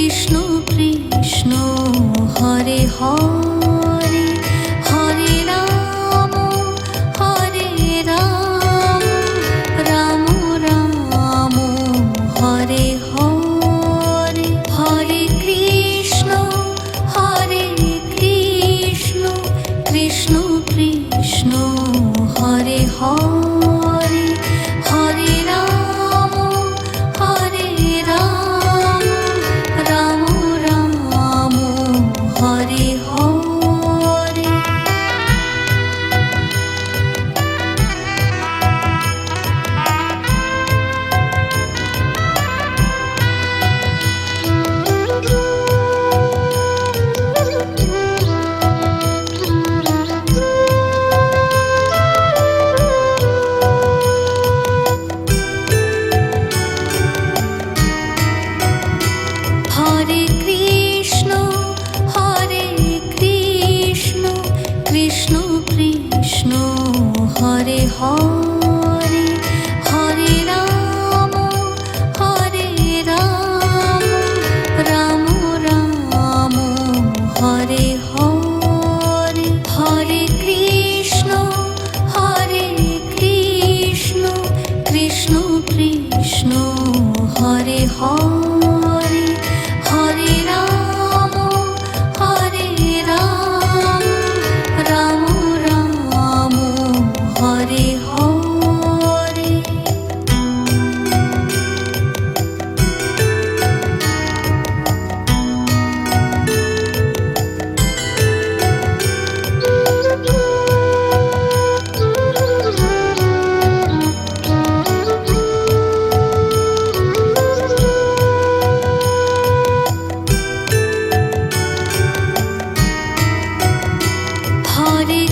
Krishna Krishna Hare Hare Hare Ram Ram Ram Hare Hare Hare Krishna Krishna Krishna Hare Hare Hare Ram Ram Ram Hare Hare. Hare Krishna Krishna Krishna Hare Hare Hare Ram Ram Ram Hare Hare Hare Krishna Krishna Krishna Hare Hare Hare Ram Ram Ram Hare Hare. Hare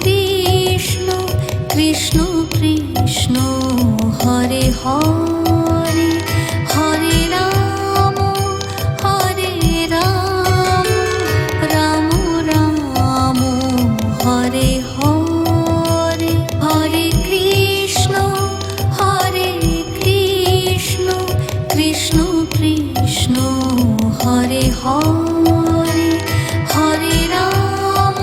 Krishna Krishna Krishna Hare Hare Hare Ram Ram Ram Hare Hare Hare Krishna Krishna Krishna Hare Hare Hare Ram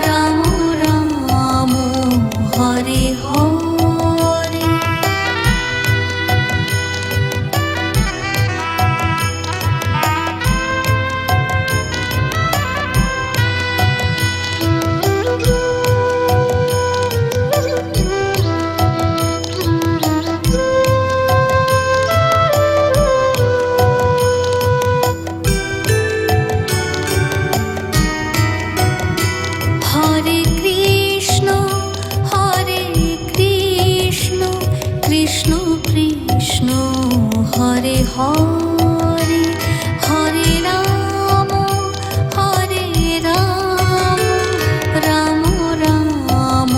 Ram Ram Hare Hare. Hare Krishna Krishna Krishna Hare Hare Hare Ram Ram Ram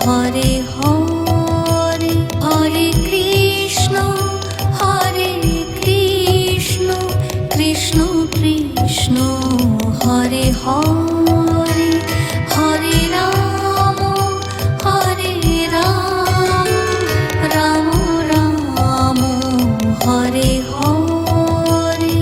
Hare Hare Hare Krishna Krishna Krishna Hare Hare Hare Ram Ram Ram Hare Hare.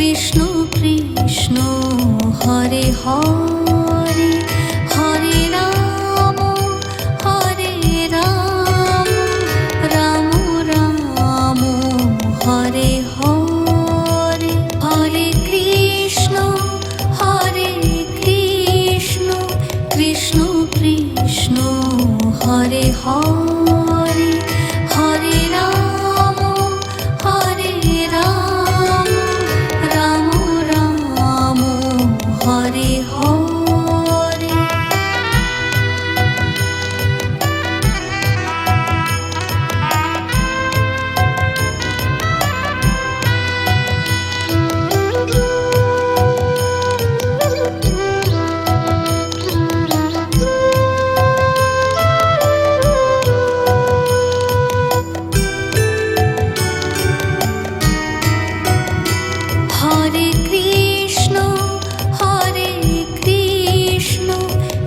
Krishna Krishna Hare Hare Hare Ram Ram Ram Hare Hare Hare Krishna Krishna Krishna Hare Hare Hare Ram Ram Ram Hare Hare Hare Krishna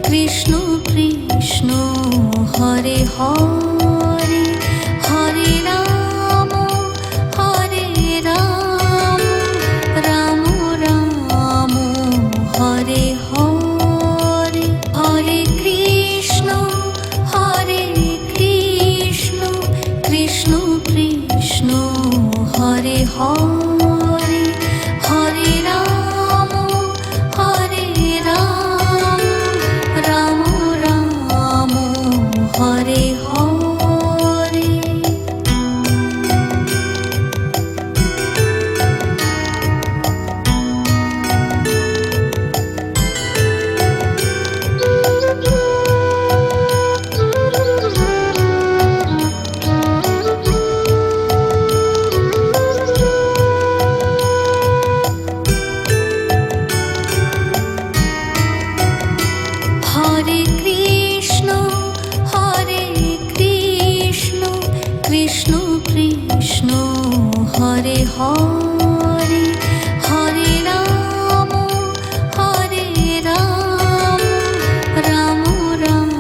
Krishna Krishna Hare Hare Hare Ram Ram Ram Hare Hare Hare Krishna Krishna Krishna Hare Hare Hare Ram Ram Ram Hare Hare Hare Krishna Krishna Krishna Hare Hare Hare Ram Ram Ram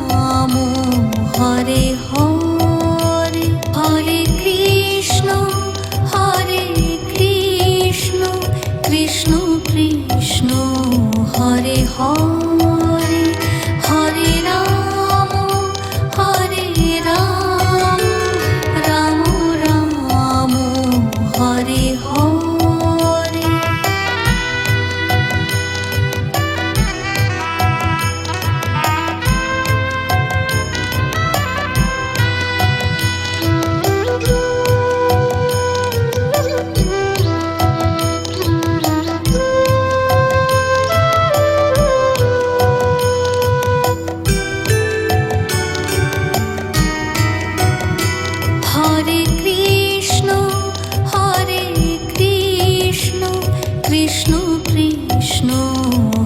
Hare Hare Hare Krishna Krishna Krishna Hare Hare Hare Ram Ram Ram Hare Hare Hare Krishna Krishna Krishna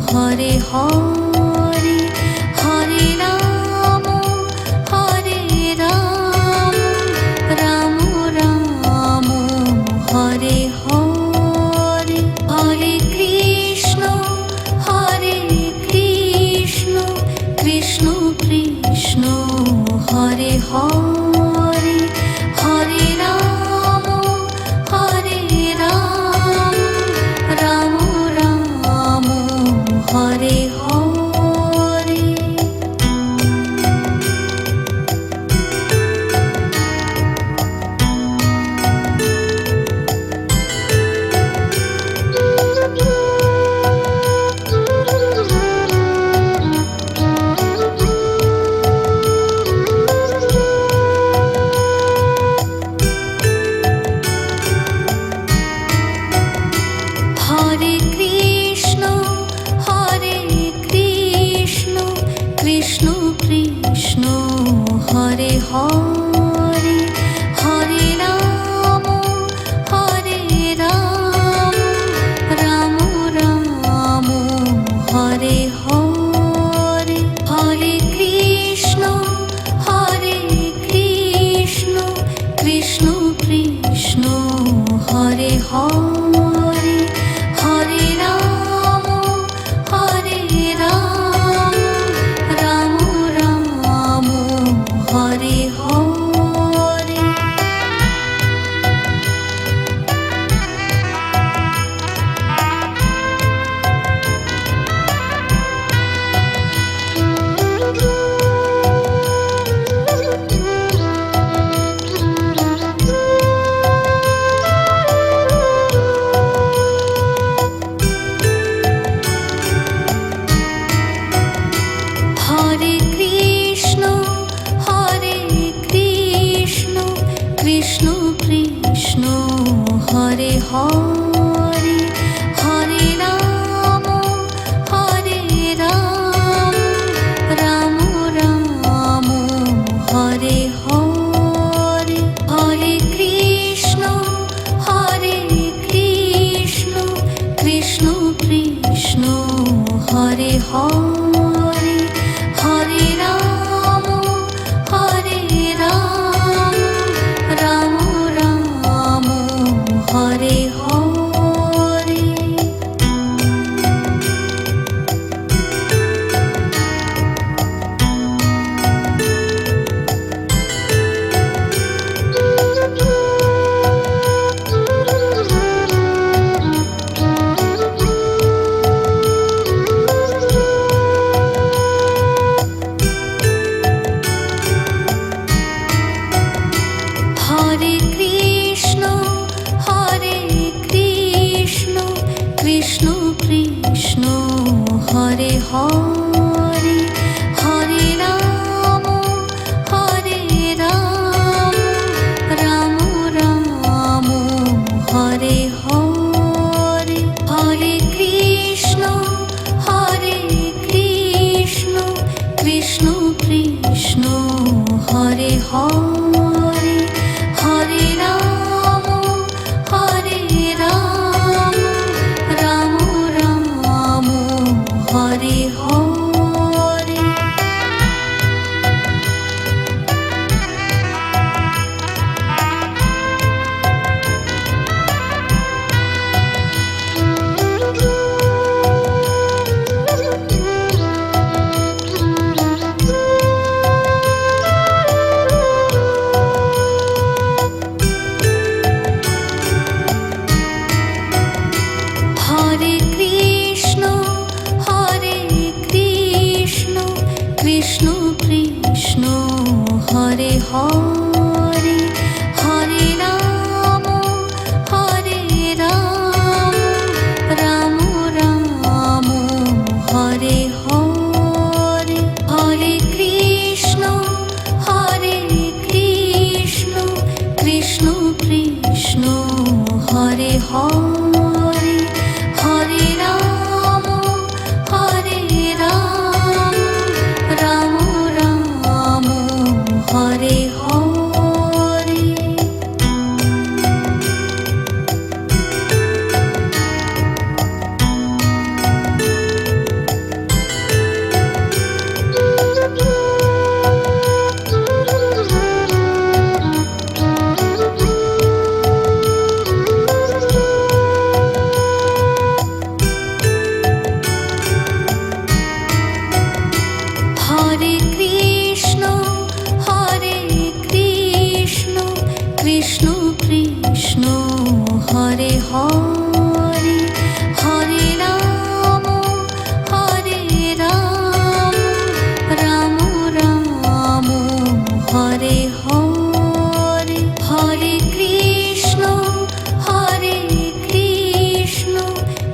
Hare Hare Hare Ram Ram Ram Hare Hare Hare Krishna Krishna Krishna Hare Hare Hare Ram Ram Ram Hare Hare Hare Hare Hare Ram Ram Ram Hare Hare. Hare Krishna Krishna Krishna Hare Hare Hare Ram Ram Ram Hare Hare. Hare Krishna Krishna Krishna Hare Hare Hare Ram Ram Ram Hare Hare. Hare Krishna Krishna Krishna Hare Hare Hare Ram Ram Ram Hare Hare. Hare Krishna Krishna Krishna Hare Hare Hare Ram Ram Ram Hare Hare. Hare Krishna Krishna Krishna Hare Hare Hare Ram Ram Ram Hare Hare. Hare Krishna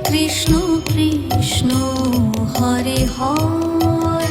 Krishna Krishna Hare Hare